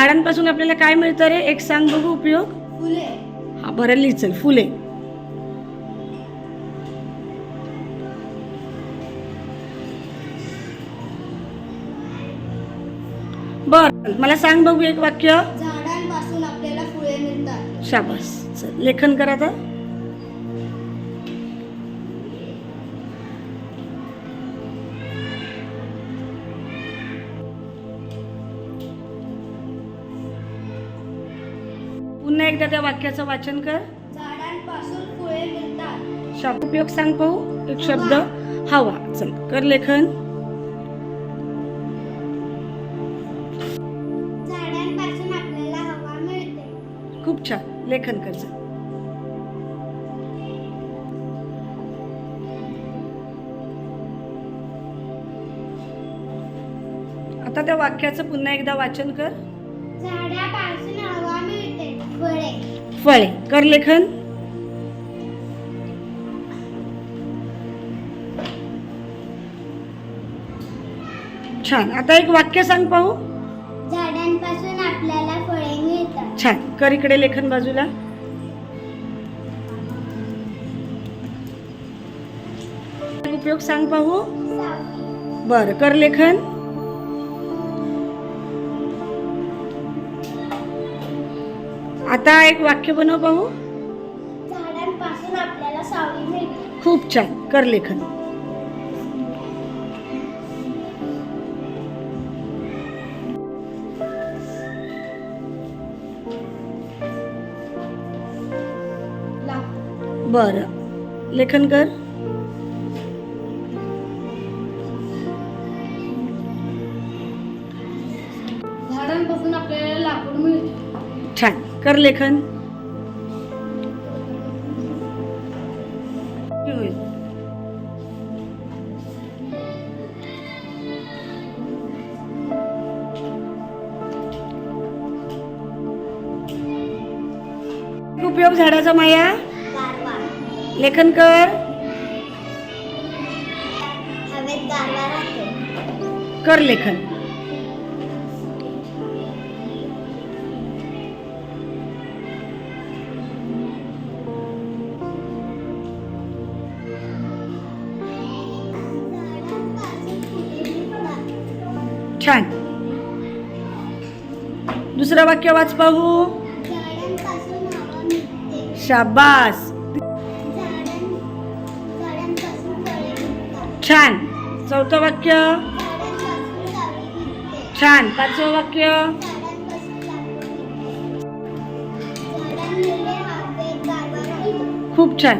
झाडांपासून आपल्याला काय मिळतं रे? एक सांग बघू उपयोग. फुले. हा बरं लिही चल. फुले. बर मला सांग बघू एक वाक्य. झाडांपासून आपल्याला फुले मिळतात. शाबास. चल लेखन कर आता. पुन्हा एकदा त्या वाक्याचं वाचन कर. झाडांपासून फुले मिळतात. शब्द उपयोग सांग पाहू. एक शब्द हवा. चल कर लेखन. झाडांपासून आपल्याला हवा मिळते. खूप छान लेखन कर. चल आता त्या वाक्याचं पुन्हा एकदा वाचन कर. झाडापासून हवा मिळते. फळे. फळे. कर लेखन. छान. आता एक वाक्य सांग पाहू. झाडांपासून आपल्याला फळे मिळतात. छान. कर इकडे लेखन बाजूला. उपयोग सांग पाहू. बर कर लेखन. आता एक वाक्य बनव पाहू. झाडांपासून आपल्याला सावली मिळते. खूप छान. कर लेखन. बर लेखन कर. झाडांपासून आपल्याला लाकूड मिळते. छान. कर लेखन. होईल. उपयोग झाडाचा माया. गारवा. लेखन कर. हवेत गारवा राहतो. कर लेखन. छान. दुसरं वाक्य वाच पाहू. झाडांपासून हवा मिळते. शाबास. झाडांपासून फळे मिळतात. छान. चौथं वाक्य. झाडांपासून सावली मिळते. छान. पाचवं वाक्य. झाडांपासून लाकूड मिळते. झाडांमुळे हवेत गारवा राहतो. खूप छान.